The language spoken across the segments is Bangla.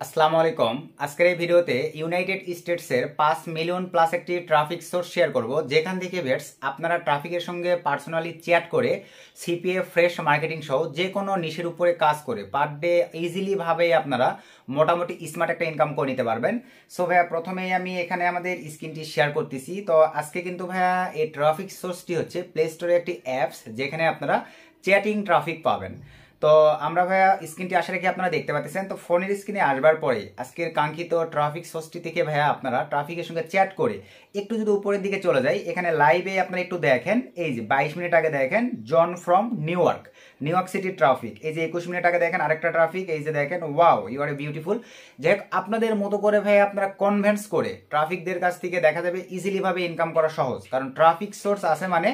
আসসালামু আলাইকুম। আজকের এই ভিডিওতে ইউনাইটেড স্টেটসের 5 মিলিয়ন প্লাস একটি ট্রাফিক সোর্স শেয়ার করব, যেখান থেকে ভিউয়ার্স আপনারা ট্রাফিকের সঙ্গে পার্সোনালি চ্যাট করে সিপিএ ফ্রেশ মার্কেটিং সহ যে কোনো নিশের উপরে কাজ করে পার ডে ইজিলি ভাবে আপনারা মোটামুটি স্মার্ট একটা ইনকাম করে নিতে পারবেন। সো ভাইয়া প্রথমেই আমি এখানে আমাদের স্ক্রিনটি শেয়ার করতেছি। তো আজকে কিন্তু ভাইয়া এই ট্রাফিক সোর্সটি হচ্ছে প্লে স্টোরে একটি অ্যাপস, যেখানে আপনারা চ্যাটিং ট্রাফিক পাবেন। তো আমরা ভাইয়া স্ক্রিনটি আশা রেখে আপনারা দেখতে পাচ্ছেন। তো ফোনের স্ক্রিনে আসবার পরে আজকের কাঙ্ক্ষিত ট্রাফিক সোর্সটি থেকে ভাইয়া আপনারা ট্রাফিকের সঙ্গে চ্যাট করে একটু যদি উপরের দিকে চলে যায়, এখানে লাইভে আপনারা একটু দেখেন, এই যে 22 মিনিট আগে দেখেন John from New York City traffic. এই যে 21 মিনিট আগে দেখেন আরেকটা ট্রাফিক, এই যে দেখেন wow you are a beautiful. যাই হোক, আপনাদের মতো করে ভাই আপনারা কনভেন্স করে ট্রাফিকদের কাছ থেকে দেখা যাবে ইজিলি ভাবে ইনকাম করা সহজ, কারণ ট্রাফিক সোর্স আছে মানে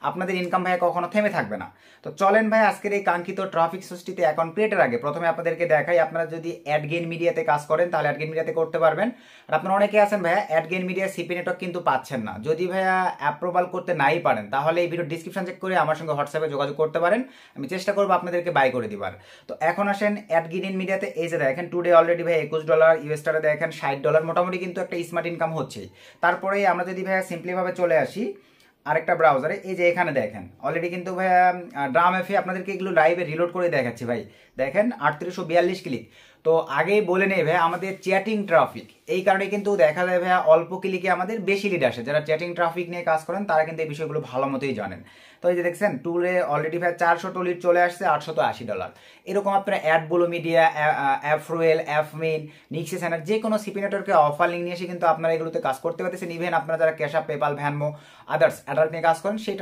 আপনাদের ইনকাম ভাই কখনো থেমে থাকবে না। তো চলেন ভাই আজকের এই কাঙ্ক্ষিত ট্রাফিক সোর্সটিতে অ্যাকাউন্ট ক্রিয়েটের আগে প্রথমে আপনাদেরকে দেখাই, আপনারা যদি অ্যাডগেইন মিডিয়াতে কাজ করেন তাহলে অ্যাডগেইন মিডিয়াতে করতে পারবেন। আর আপনারা অনেকে আছেন ভাইয়া অ্যাডগেইন মিডিয়া সিপি নেটওয়ার্ক কিন্তু পাচ্ছেন না, যদি ভাইয়া অ্যাপ্রুভাল করতে নাই পারেন তাহলে এই ভিডিও ডিসক্রিপশন চেক করে আমার সঙ্গে হোয়াটসঅ্যাপে যোগাযোগ করতে পারেন, আমি চেষ্টা করবো আপনাদেরকে বাই করে দিবার। তো এখন আসেন অ্যাডগেইন মিডিয়াতে, এই যে দেখেন টুডে অলরেডি ভাই $21, ইউএসটারে দেখেন $60, মোটামুটি কিন্তু একটা স্মার্ট ইনকাম হচ্ছে। তারপরে আমরা যদি ভাইয়া সিম্পলি ভাবে চলে আসি আরেকটা ব্রাউজারে, এই যে এখানে দেখেন অলরেডি কিন্তু ভাইয়া ড্রাম এফে আপনাদেরকে এগুলো লাইভে রিলোড করে দেখাচ্ছি ভাই। দেখেন 3842 ক্লিক। তো আগেই বলে নেই ভাই আমাদের চ্যাটিং ট্রাফিক, এই কারণে কিন্তু দেখা যায় ভাইয়া অল্প ক্লিকে আমাদের বেশি লিড আসে। যারা চ্যাটিং ট্রাফিক নিয়ে কাজ করেন তারা কিন্তু এই বিষয়গুলো ভালো মতোই জানেন। তো এই যে দেখছেন টুলে অলরেডি ভাই 400 লিড চলে আসছে, $880। এরকম আপনারা অ্যাডবুলো মিডিয়া, অ্যাফরুয়েল, অ্যাফমিন, নিক্সি স্যানার যে কোনো সিপি নেটওয়ার্কে অফার লিঙ্ক নিয়ে এসে কিন্তু আপনারা এগুলোতে কাজ করতে পারতেছেন। ইভেন আপনারা যারা Cash App, PayPal, Venmo, others অ্যাডাল্ট নিয়ে কাজ করেন সেই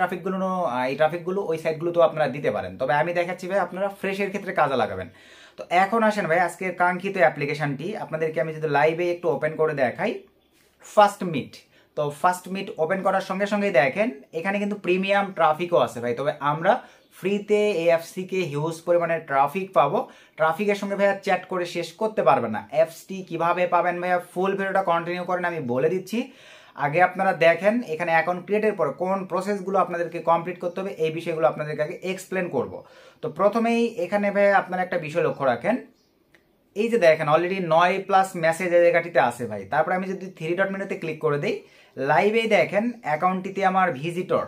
ট্রাফিকগুলো ওই সাইটগুলোতেও আপনারা দিতে পারেন। তবে আমি দেখাচ্ছি ভাই আপনারা ফ্রেশের ক্ষেত্রে কাজে লাগাবেন। তো এখন আসেন ভাই আজকের কাঙ্ক্ষিত অ্যাপ্লিকেশনটি আপনাদেরকে আমি যদি লাইভে একটু ওপেন করে দেখাই, ফার্স্ট মিট। তো ফার্স্ট মিট ওপেন করার সঙ্গে সঙ্গেই দেখেন এখানে কিন্তু প্রিমিয়াম ট্রাফিকও আছে ভাই। তবে আমরা ফ্রিতে এএফসি কে হিউজ পরিমাণে ট্রাফিক পাবো, ট্রাফিকের সঙ্গে ভাইয়া চ্যাট করে শেষ করতে পারবেন না। এফসটি কিভাবে পাবেন ভাইয়া ফুল ভিডিওটা কন্টিনিউ করেন, আমি বলে দিচ্ছি। আগে আপনারা দেখেন এখানে অ্যাকাউন্ট ক্রিয়েটের পরে কোন প্রসেসগুলো আপনাদেরকে কমপ্লিট করতে হবে, এই বিষয়গুলো আপনাদেরকে আগে এক্সপ্লেন করব। তো প্রথমেই এখানে ভাই আপনারা একটা বিষয় লক্ষ্য রাখেন, এই যে দেখেন অলরেডি 9+ মেসেজ এই জায়গাটিতে আছে ভাই। তারপরে আমি যদি 3 ডট মেনুতে ক্লিক করে দিই, লাইভেই দেখেন অ্যাকাউন্টটিতে আমার ভিজিটর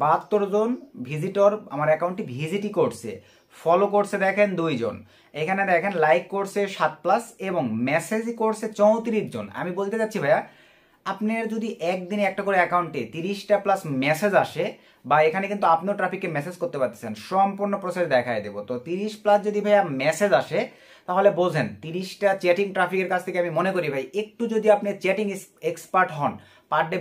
72 জন ভিজিটর আমার অ্যাকাউন্টটি ভিজিটই করছে। ফলো করছে দেখেন 2 জন, এখানে দেখেন লাইক করছে 7+ এবং মেসেজই করছে 34 জন। আমি বলতে চাচ্ছি ভাইয়া আপনার যদি একদিনে একটা করে অ্যাকাউন্টে 30টা প্লাস মেসেজ আসে, বা এখানে কিন্তু আপনিও ট্রাফিককে মেসেজ করতে পারতেছেন, সম্পূর্ণ প্রসেস দেখায় দেবো। তো 30+ যদি ভাইয়া মেসেজ আসে তাহলে বোঝেন 30টা চ্যাটিং ট্রাফিকের কাছ থেকে আমি মনে করি ভাই একটু যদি আপনি চ্যাটিং এক্সপার্ট হন, পার ডে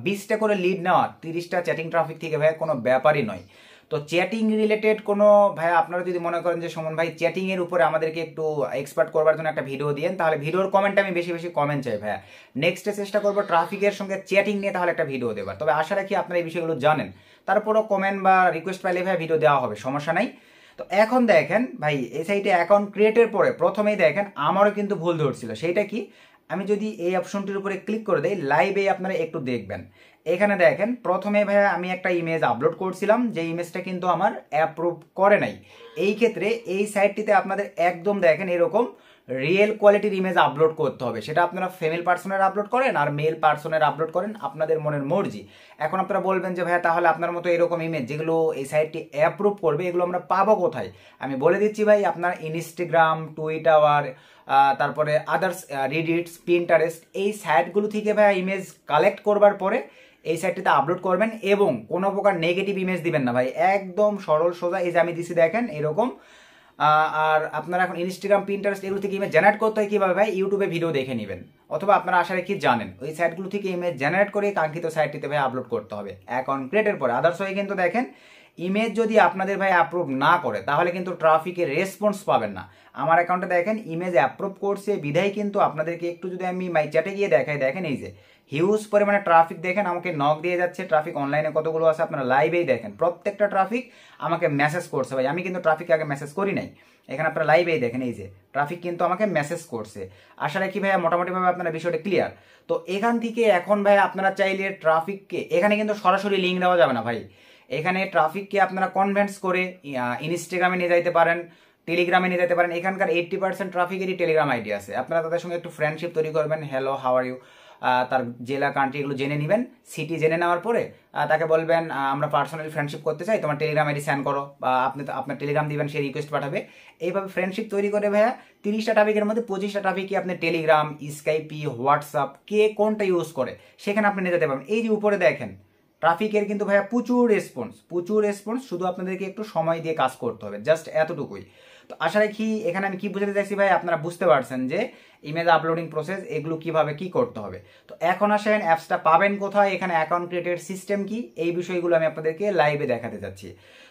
20টা করে লিড নেওয়া 30টা চ্যাটিং ট্রাফিক থেকে ভাই কোনো ব্যাপারই নয়। তো চ্যাটিং রিলেটেড কোনো ভাই আপনারা যদি মনে করেন যে সুমন ভাই চ্যাটিং এর উপরে আমাদেরকে একটু এক্সপার্ট করবার জন্য একটা ভিডিও দিয়েন, তাহলে ভিডিওর কমেন্টে আমি বেশি বেশি কমেন্ট চাই ভাইয়া। নেক্সটে চেষ্টা করবো ট্রাফিকের সঙ্গে চ্যাটিং নিয়ে তাহলে একটা ভিডিও দেবার। তবে আশা রাখি আপনারা এই বিষয়গুলো জানেন, তারপরও কমেন্ট বা রিকোয়েস্ট পাইলে ভাই ভিডিও দেওয়া হবে, সমস্যা নাই। তো এখন দেখেন ভাই এই সাইটে অ্যাকাউন্ট ক্রিয়েটের পরে প্রথমেই দেখেন আমারও কিন্তু ভুল ধরছিল, সেইটা কি, আমি যদি এই অপশনটির উপরে ক্লিক করে দেই লাইভে আপনারা একটু দেখবেন। এখানে দেখেন প্রথমে ভাইয়া আমি একটা ইমেজ আপলোড করছিলাম, যে ইমেজটা কিন্তু আমার অ্যাপ্রুভ করে নাই। এই ক্ষেত্রে এই সাইটটিতে আপনাদের একদম দেখেন এরকম রিয়েল কোয়ালিটির ইমেজ আপলোড করতে হবে। সেটা আপনারা ফিমেল পার্সনের আপলোড করেন আর মেল পার্সনের আপলোড করেন, আপনাদের মনের মর্জি। এখন আপনারা বলবেন যে ভাইয়া তাহলে আপনার মতো এরকম ইমেজ যেগুলো এই সাইটটি অ্যাপ্রুভ করবে এগুলো আমরা পাবো কোথায়? আমি বলে দিচ্ছি ভাই, আপনার ইনস্টাগ্রাম, টুইটার, তারপরে আদার্স রিডিটস, পিন্টারেস্ট এই সাইটগুলো থেকে ভাইয়া ইমেজ কালেক্ট করবার পরে এই সাইটটিতে আপলোড করবেন এবং কোনো প্রকার নেগেটিভ ইমেজ দিবেন না ভাই, একদম সরল সোজা। এই যে আমি দিছি দেখেন এরকম। আর আপনারা এখন ইনস্টাগ্রাম, পিন্টারেস্ট এগুলো থেকে ইমেজ জেনারেট করতে হয় কীভাবে ভাই, ইউটিউবে ভিডিও দেখে নেবেন, অথবা আপনারা আশা রাখি জানেন ওই সাইটগুলো থেকে ইমেজ জেনারেট করে কাঙ্ক্ষিত সাইটটিতে ভাই আপলোড করতে হবে অ্যাকাউন্ট ক্রিয়েটের পরে। আদার্স হয়ে কিন্তু দেখেন ইমেজ যদি আপনাদের ভাই অ্যাপ্রুভ না করে তাহলে কিন্তু ট্রাফিকের রেসপন্স পাবেন না। আমার অ্যাকাউন্টে দেখেন ইমেজ অ্যাপ্রুভ করছে বিধায় কিন্তু আপনাদেরকে একটু যদি আমি মাই চ্যাটে গিয়ে দেখাই, দেখেন এই যে হিউজ পরিমাণে ট্রাফিক দেখেন আমাকে নক দিয়ে যাচ্ছে। ট্রাফিক অনলাইনে কতগুলো আছে আপনারা লাইভেই দেখেন, প্রত্যেকটা ট্রাফিক আমাকে মেসেজ করছে ভাই। আমি কিন্তু ট্রাফিক আগে মেসেজ করি নাই, এখানে আপনারা লাইভেই দেখেন এই যে ট্রাফিক কিন্তু আমাকে মেসেজ করছে। আশা রাখি ভাইয়া মোটামুটিভাবে আপনারা বিষয়টা ক্লিয়ার। তো এখান থেকে এখন ভাই আপনারা চাইলে ট্রাফিককে, এখানে কিন্তু সরাসরি লিঙ্ক দেওয়া যাবে না ভাই, এখানে ট্রাফিককে আপনারা কনভেন্স করে ইনস্টাগ্রামে নিয়ে যাইতে পারেন, টেলিগ্রামে নিয়ে যেতে পারেন। এখানকার 80% ট্রাফিকেরই টেলিগ্রাম আইডি আছে। আপনারা তাদের সঙ্গে একটু ফ্রেন্ডশিপ তৈরি করবেন, হ্যালো হাউ আর ইউ, তার জেলা কান্ট্রি এগুলো জেনে নেবেন। সিটি জেনে নেওয়ার পরে তাকে বলবেন আমরা পার্সোনালি ফ্রেন্ডশিপ করতে চাই, তোমার টেলিগ্রাম আইডি সেন্ড করো, বা আপনি আপনার টেলিগ্রাম দিবেন, সে রিকোয়েস্ট পাঠাবে। এইভাবে ফ্রেন্ডশিপ তৈরি করে ভাইয়া 30টা টপিকের মধ্যে 25টা টপিকই আপনি টেলিগ্রাম, স্কাইপি, হোয়াটসঅ্যাপ কে কোনটা ইউজ করে সেখানে আপনি নিয়ে যেতে পারবেন। এই যে উপরে দেখেন ট্রাফিকের কিন্তু ভাইয়া প্রচুর রেসপন্স, শুধু আপনাদেরকে একটু সময় দিয়ে কাজ করতে হবে, জাস্ট এতটুকুই। তো আশা রাখি এখানে আমি কি বুঝাতে চাইছি ভাই আপনারা বুঝতে পারছেন যে ইমেজ আপলোডিং প্রসেস এগুলো কিভাবে কি করতে হবে। তো এখন আসেন অ্যাপসটা পাবেন কোথায়, এখানে অ্যাকাউন্ট ক্রিয়েটের সিস্টেম কি, এই বিষয়গুলো আমি আপনাদেরকে লাইভে দেখাতে যাচ্ছি।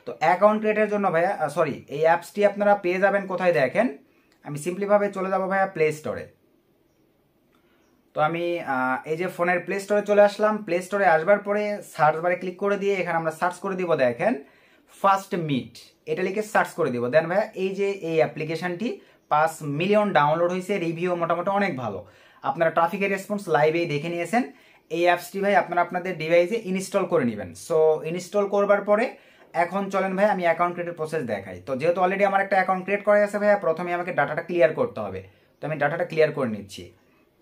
তো অ্যাকাউন্ট ক্রিয়েটের জন্য ভাইয়া এই অ্যাপসটি আপনারা পেয়ে যাবেন কোথায় দেখেন, আমি সিম্পলিভাবে চলে যাবো ভাইয়া প্লে স্টোরে। তো আমি এই যে ফোনের প্লে স্টোরে চলে আসলাম। প্লে স্টোরে আসবার পরে সার্চ বারে ক্লিক করে দিয়ে এখানে আমরা সার্চ করে দিব, দেখেন ফার্স্ট মিট, এটা লিখে সার্চ করে দিব। দেন ভাইয়া এই যে এই অ্যাপ্লিকেশনটি 5 মিলিয়ন ডাউনলোড হয়েছে, রিভিউ মোটামুটি অনেক ভালো, আপনারা ট্রাফিকের রেসপন্স লাইভেই দেখে নিয়েছেন। এই অ্যাপসটি ভাই আপনারা আপনাদের ডিভাইসে ইনস্টল করে নেবেন। সো ইনস্টল করবার পরে এখন চলেন ভাই আমি অ্যাকাউন্ট ক্রিয়েটের প্রসেস দেখাই। তো যেহেতু অলরেডি আমার একটা অ্যাকাউন্ট ক্রিয়েট করা আছে ভাইয়া, প্রথমে আমাকে ডাটাটা ক্লিয়ার করতে হবে। তো আমি ডাটাটা ক্লিয়ার করে নিচ্ছি।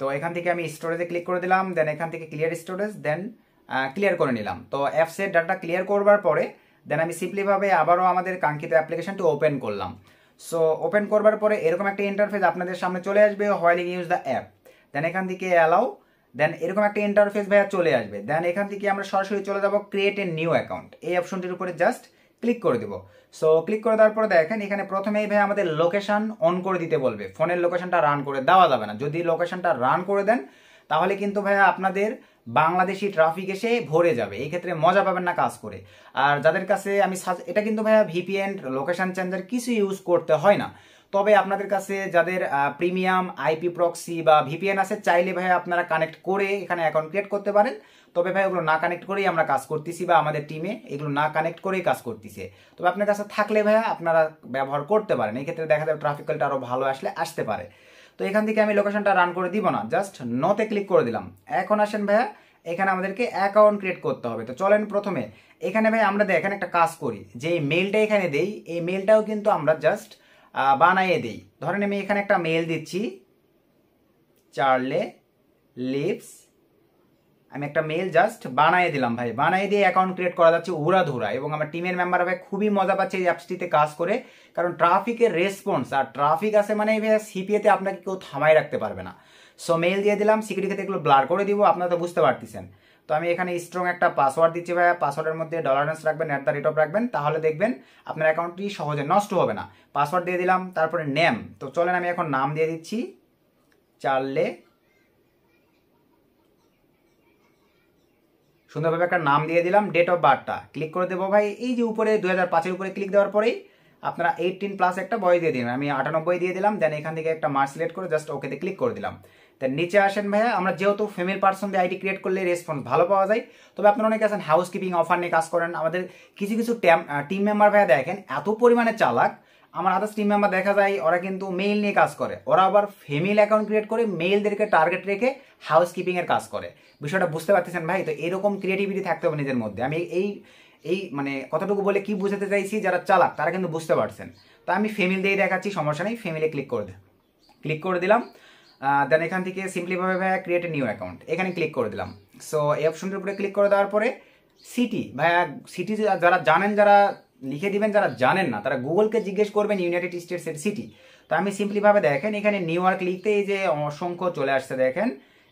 তো এখান থেকে আমি স্টোরেজে ক্লিক করে দিলাম, দেন এখান থেকে ক্লিয়ার স্টোরেজ, দেন ক্লিয়ার করে নিলাম। তো অ্যাপসের ডাটা ক্লিয়ার করবার পরে দেন আমি সিম্পলিভাবে আবারও আমাদের কাঙ্ক্ষিত অ্যাপ্লিকেশনটি ওপেন করলাম। সো ওপেন করবার পরে এরকম একটা ইন্টারফেস আপনাদের সামনে চলে আসবে, হোয়াইল ইউজ দ্য অ্যাপ, দেন এখান থেকে অ্যালাউ, দেন এরকম একটা ইন্টারফেস ভাইয়া চলে আসবে। দেন এখান থেকে আমরা সরাসরি চলে যাব ক্রিয়েট এ নিউ অ্যাকাউন্ট, এই অপশনটির উপরে জাস্ট ক্লিক করে দেবো। সো ক্লিক করে দেওয়ার পরে দেখেন এখানে প্রথমেই ভাই আমাদের লোকেশন অন করে দিতে বলবে, ফোনের লোকেশনটা রান করে দেওয়া যাবে না। যদি লোকেশনটা রান করে দেন তাহলে কিন্তু ভাইয়া আপনাদের বাংলাদেশি ট্রাফিক এসে ভরে যাবে, এই ক্ষেত্রে মজা পাবেন না কাজ করে। আর যাদের কাছে আমি এটা কিন্তু ভাইয়া ভিপিএন, লোকেশন চেঞ্জার কিছু ইউজ করতে হয় না। তবে আপনাদের কাছে যাদের প্রিমিয়াম আইপি প্রক্সি বা ভিপিএন আছে, চাইলে ভাই আপনারা কানেক্ট করে এখানে অ্যাকাউন্ট ক্রিয়েট করতে পারেন। তবে ভাই ওগুলো না কানেক্ট করেই আমরা কাজ করতেছি, বা আমাদের টিমে এগুলো না কানেক্ট করেই কাজ করতেছে। তবে আপনার কাছে থাকলে ভাইয়া আপনারা ব্যবহার করতে পারেন, এই ক্ষেত্রে দেখা যাবে ট্রাফিক কলটা আরো ভালো আসতে পারে। তো এখান থেকে আমি লোকেশনটা রান করে দিব না, জাস্ট নোতে ক্লিক করে দিলাম। এখন আসেন ভাইয়া এখানে আমাদেরকে অ্যাকাউন্ট ক্রিয়েট করতে হবে। তো চলেন প্রথমে এখানে ভাই আমরা দেখেন একটা কাজ করি, যে মেলটা এখানে দেই, এই মেলটাও কিন্তু আমরা জাস্ট বানাইয়ে দিই। ধরেন আমি এখানে একটা মেল দিচ্ছি, চার্লে লিভস, আমি একটা মেল জাস্ট বানিয়ে দিলাম ভাই, বানিয়ে দিয়ে অ্যাকাউন্ট ক্রিয়েট করা যাচ্ছে উড়াধুরা। এবং আমার টিমের মেম্বার ভাই খুবই মজা পাচ্ছে এই অ্যাপসটিতে কাজ করে, কারণ ট্রাফিকের রেসপন্স, আর ট্রাফিক আছে মানে ভাই সিপিএতে আপনাকে কেউ থামাই রাখতে পারবে না। সো মেল দিয়ে দিলাম, সিকিউরিটি ক্ষেত্রে এগুলো ব্লার করে দিব, আপনারা তো বুঝতে পারতেছেন। তো আমি এখানে স্ট্রং একটা পাসওয়ার্ড দিচ্ছি ভাইয়া, পাসওয়ার্ডের মধ্যে $- রাখবেন, @ রাখবেন, তাহলে দেখবেন আপনার অ্যাকাউন্টটি সহজে নষ্ট হবে না। পাসওয়ার্ড দিয়ে দিলাম, তারপরে নেম, তো চলেন আমি এখন নাম দিয়ে দিচ্ছি চার্লে, সুন্দরভাবে একটা নাম দিয়ে দিলাম। ডেট অফ বার্থটা ক্লিক করে দেবো ভাই, এই যে উপরে 2005-এর উপরে ক্লিক দেওয়ার পরেই আপনারা 18+ একটা বয়স দিয়ে দিন, আমি 98 দিয়ে দিলাম। দেন এখান থেকে একটা মার্ক সিলেক্ট করে জাস্ট ওকেতে ক্লিক করে দিলাম। দেন নিচে আসেন ভাইয়া, আমরা যেহেতু ফিমেল পার্সন দিয়ে আইডি ক্রিয়েট করলে রেসপন্স ভালো পাওয়া যায়। তবে আপনারা অনেকে আছেন হাউস কিপিং অফার নিয়ে কাজ করেন, আমাদের কিছু টিম মেম্বার ভাইয়া দেখেন এত পরিমাণে চালাক, আমার আদার্স টিম মেম্বার দেখা যায় ওরা কিন্তু মেইল নিয়ে কাজ করে, ওরা আবার ফিমেল অ্যাকাউন্ট ক্রিয়েট করে মেইলদেরকে টার্গেট রেখে হাউস কিপিং এর কাজ করে। বিষয়টা বুঝতে পারতেছেন ভাই? তো এরকম ক্রিয়েটিভিটি থাকতে হবে নিজের মধ্যে। আমি এই মানে কতটুকু বলে কি বুঝাতে চাইছি, যারা চালাক তারা কিন্তু বুঝতে পারছেন। তো আমি ফিমেল দিয়ে দেখাচ্ছি, সমস্যা নেই, ফিমেলে ক্লিক করে দিলাম। দেন এখান থেকে সিম্পলিভাবে ভাইয়া ক্রিয়েট এ নিউ অ্যাকাউন্ট, এখানে ক্লিক করে দিলাম। সো এই অপশনটির উপরে ক্লিক করে দেওয়ার পরে সিটি ভাইয়া, সিটি যারা জানেন যারা লিখে দিবেন, যারা জানেন না তারা গুগলকে জিজ্ঞেস করবেন ইউনাইটেড স্টেটসের সিটি। তো আমি সিম্পলিভাবে দেখেন এখানে নিউ ইয়র্ক লিখতে এই যে অসংখ্য চলে আসছে, দেখেন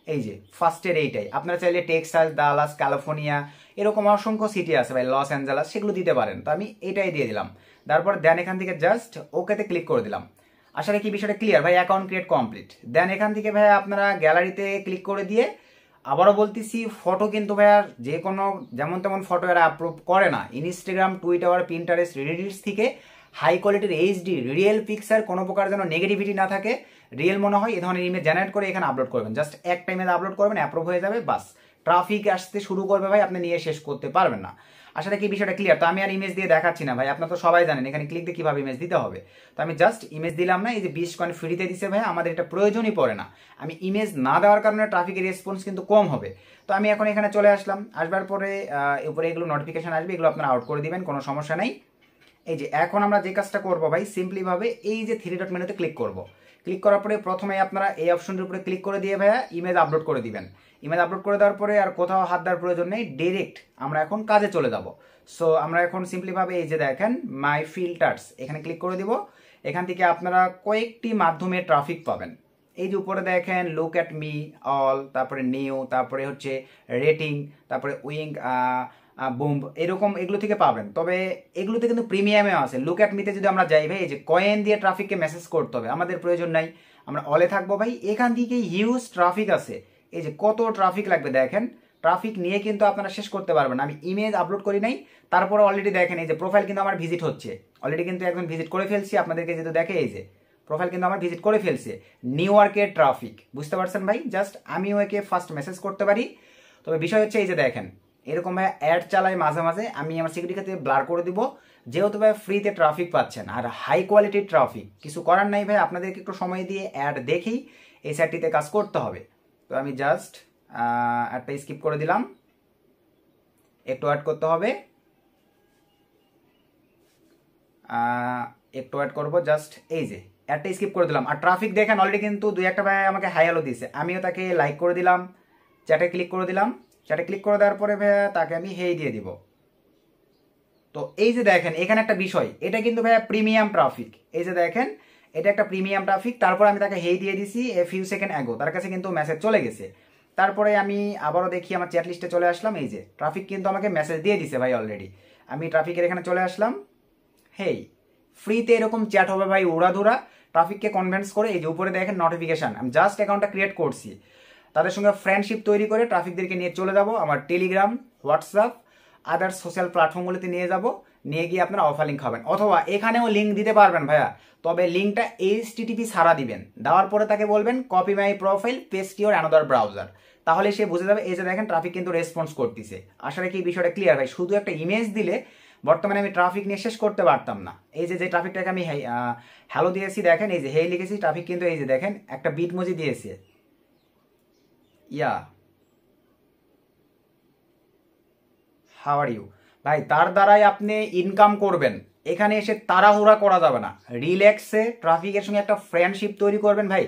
এই যে ফার্স্টের এইটাই। আপনারা চাইলে টেক্সাস, ডালাস, ক্যালিফোর্নিয়া এরকম অসংখ্য সিটি আছে ভাই, লস অ্যাঞ্জেলাস, সেগুলো দিতে পারেন। তো আমি এটাই দিয়ে দিলাম। তারপর দেন এখান থেকে জাস্ট ওকেতে ক্লিক করে দিলাম। আশা রাখি বিষয়টা ক্লিয়ার ভাই, অ্যাকাউন্ট ক্রিয়েট কমপ্লিট। দেন এখান থেকে ভাই আপনারা গ্যালারিতে ক্লিক করে দিয়ে, আবারও বলতেছি ফটো কিন্তু ভাইয়া যে কোনো যেমন তেমন ফটো এরা আপলোড করে না। ইনস্টাগ্রাম, টুইটার, পিন্টারেস্ট, রেডিটস থেকে হাই কোয়ালিটির এইচডি রিয়েল পিকচার, কোনো প্রকার যেন নেগেটিভিটি না থাকে, রিয়েল মনে হয়, এই ধরনের ইমেজ জেনারেট করে এখানে আপলোড করবেন। জাস্ট একটা ইমেজ আপলোড করবেন, অ্যাপ্রুভ হয়ে যাবে, বাস। ট্রাফিক আসতে শুরু করবে ভাই, আপনি নিয়ে শেষ করতে পারবেন না। আশা রাখি বিষয়টা ক্লিয়ার। তো আমি আর ইমেজ দিয়ে দেখাচ্ছি না ভাই, আপনারা তো সবাই জানেন এখানে ক্লিক দিয়ে কিভাবে ইমেজ দিতে হবে। তো আমি জাস্ট ইমেজ দিলাম না, এই যে 20 কয়েন ফ্রিতে দিছে ভাই, আমাদের এটা প্রয়োজনই পড়ে না। আমি ইমেজ না দেওয়ার কারণে ট্রাফিকের রেসপন্স কিন্তু কম হবে। তো আমি এখন এখানে চলে আসলাম, আসবার পরে উপরে এগুলো নোটিফিকেশন আসবে, এগুলো আপনারা আউট করে দিবেন, কোনো সমস্যা নেই। এই যে এখন আমরা যে কাজটা করবো ভাই, সিম্পলি ভাবে এই যে 3 ডট মেনুতে ক্লিক করব। ক্লিক করার পরে প্রথমে আপনারা এই অপশনটির উপরে ক্লিক করে দিয়ে ভাইয়া ইমেজ আপলোড করে দিবেন। ইমেজ আপলোড করে দেওয়ার পরে আর কোথাও হাত দেওয়ার প্রয়োজন নেই, ডিরেক্ট আমরা এখন কাজে চলে যাব। সো আমরা এখন সিম্পলি ভাবে এই যে দেখেন মাই ফিল্টার্স, এখানে ক্লিক করে দিব। এখান থেকে আপনারা কয়েকটি মাধ্যমে ট্রাফিক পাবেন। এই যে উপরে দেখেন লুক অ্যাট মি, অল, তারপরে নিউ, তারপরে হচ্ছে রেটিং, তারপরে উইং, বুম, এরকম এগুলো থেকে পাবেন। তবে এগুলোতে কিন্তু প্রিমিয়ামে আছে। লুক অ্যাট মিতে যদি আমরা যাই ভাই, এই যে কয়েন দিয়ে ট্রাফিককে মেসেজ করতে হবে, আমাদের প্রয়োজন নাই, আমরা অলে থাকবো ভাই। এখান থেকে হিউজ ট্রাফিক আছে, এই যে কত ট্রাফিক লাগবে দেখেন। ট্রাফিক নিয়ে কিন্তু আপনারা শেষ করতে পারবেন। আমি ইমেজ আপলোড করি নাই, তারপরে অলরেডি দেখেন এই যে প্রোফাইল কিন্তু আমার ভিজিট হচ্ছে, অলরেডি কিন্তু একজন ভিজিট করে ফেলছি। আপনাদেরকে যেহেতু দেখে এই যে প্রোফাইল কিন্তু আমার ভিজিট করে ফেলছে। নিউ ইয়র্কের ট্রাফিক, বুঝতে পারছেন ভাই? জাস্ট আমিও একে ফার্স্ট মেসেজ করতে পারি। তবে বিষয় হচ্ছে এই যে দেখেন এরকম ভাই অ্যাড চালাই মাঝে মাঝে, আমি আমার সিকিউরিটি খাতে ব্লার করে দিব, যেহেতু ভাই ফ্রিতে ট্রাফিক পাচ্ছেন আর হাই কোয়ালিটির ট্রাফিক। কিছু করার নাই ভাই, আপনাদেরকে একটু সময় দিয়ে অ্যাড দেখেই এই সাইটটিতে কাজ করতে হবে। তো আমি জাস্ট একটা স্কিপ করে দিলাম, একটু অ্যাড করতে হবে, একটু অ্যাড করবো, জাস্ট এই যে একটা স্কিপ করে দিলাম। আর ট্রাফিক দেখেন অলরেডি কিন্তু 2-1টা ভাই আমাকে হাই হ্যালো দিয়েছে, আমিও তাকে লাইক করে দিলাম, চ্যাটে ক্লিক করে দিলাম। চ্যাটে ক্লিক করে দেওয়ার পরে ভাইয়া তাকে আমি হেই দিয়ে দিব। তো এই যে দেখেন এখানে একটা বিষয়, এটা কিন্তু ভাইয়া প্রিমিয়াম ট্রাফিক। এই যে দেখেন এটা একটা প্রিমিয়াম ট্রাফিক। তারপর আমি তাকে হেই দিয়ে দিছি এ ফিউ সেকেন্ড অ্যাগো, তার কাছে কিন্তু মেসেজ চলে গেছে। তারপরে আমি আবারও দেখি আমার চ্যাট লিস্টে চলে আসলাম, এই যে ট্রাফিক কিন্তু আমাকে মেসেজ দিয়ে দিছে ভাই অলরেডি। আমি ট্রাফিকের এখানে চলে আসলাম, হেই ফ্রিতে এরকম চ্যাট হবে ভাই উড়াধুরা, ট্রাফিককে কনভিন্স করে। এই যে উপরে দেখেন নোটিফিকেশন, আমি জাস্ট অ্যাকাউন্টটা ক্রিয়েট করছি, তাদের সঙ্গে ফ্রেন্ডশিপ তৈরি করে ট্রাফিকদেরকে নিয়ে চলে যাব আমার টেলিগ্রাম, হোয়াটসঅ্যাপ, আদার্স সোশ্যাল প্ল্যাটফর্মগুলোতে নিয়ে যাব। নিয়ে গিয়ে আপনারা অফার লিঙ্ক খাবেন, অথবা এখানেও লিঙ্ক দিতে পারবেন ভাইয়া। তবে লিঙ্কটা HTTP ছাড়া দিবেন, দেওয়ার পরে তাকে বলবেন copy my profile paste your another browser, তাহলে সে বুঝে যাবে। এই যে দেখেন ট্রাফিক কিন্তু রেসপন্স করতেছে। আসলে কি বিষয়টা ক্লিয়ার ভাই? শুধু একটা ইমেজ দিলে বর্তমানে আমি ট্রাফিক নিয়ে শেষ করতে পারতাম না। এই যে ট্রাফিকটাকে আমি হ্যালো দিয়েছি দেখেন, এই যে হেই লিখেছি, ট্রাফিক কিন্তু এই যে দেখেন একটা বিট মুজি দিয়েছে, ইয়া হাউ আর ইউ ভাই। তার দ্বারাই আপনি ইনকাম করবেন, এখানে এসে তাড়াহুড়া করা যাবে না, রিল্যাক্সে ট্রাফিকের সঙ্গে একটা ফ্রেন্ডশিপ তৈরি করবেন ভাই।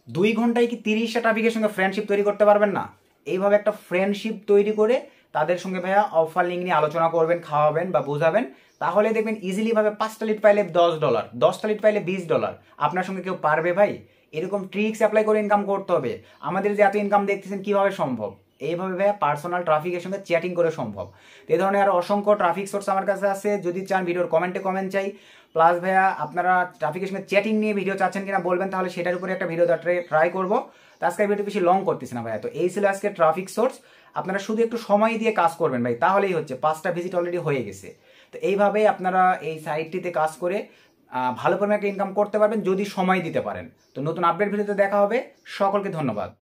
2 ঘন্টায় কি 30টা ট্রাফিকের সঙ্গে ফ্রেন্ডশিপ তৈরি করতে পারবেন না? এইভাবে একটা ফ্রেন্ডশিপ তৈরি করে তাদের সঙ্গে ভাইয়া অফার লিঙ্ক নিয়ে আলোচনা করবেন, খাওয়াবেন বা বোঝাবেন, তাহলে দেখবেন ইজিলি ভাবে 5টা লিড পাইলে $10, 10টা লিড পাইলে $20। আপনার সঙ্গে কেউ পারবে ভাই? এরকম ট্রিক্স অ্যাপ্লাই করে ইনকাম করতে হবে। আমাদের যে এত ইনকাম দেখতেছেন কিভাবে সম্ভব? এইভাবে ভাইয়া পার্সোনাল ট্রাফিকের সঙ্গে চ্যাটিং করে সম্ভব। এই ধরনের আরো অসংখ্য ট্রাফিক সোর্স আমার কাছে আছে, যদি চান ভিডিওর কমেন্টে কমেন্ট চাই। প্লাস ভাইয়া আপনারা ট্রাফিকের সঙ্গে চ্যাটিং নিয়ে ভিডিও চাচ্ছেন কিনা বলবেন, তাহলে সেটার উপরে একটা ভিডিও ট্রাই করবো। তো আজকে ভিডিও বেশি লং করতেছি না ভাইয়া। তো এই ছিল আজকে ট্রাফিক সোর্স। আপনারা শুধু একটু সময় দিয়ে কাজ করবেন ভাই, তাহলেই হচ্ছে। 5টা ভিজিট অলরেডি হয়ে গেছে। তো এইভাবেই আপনারা এই সাইটটিতে কাজ করে ভালো পরিমাণে একটা ইনকাম করতে পারবেন যদি সময় দিতে পারেন। তো নতুন আপডেট ভিডিওতে দেখা হবে। সকলকে ধন্যবাদ।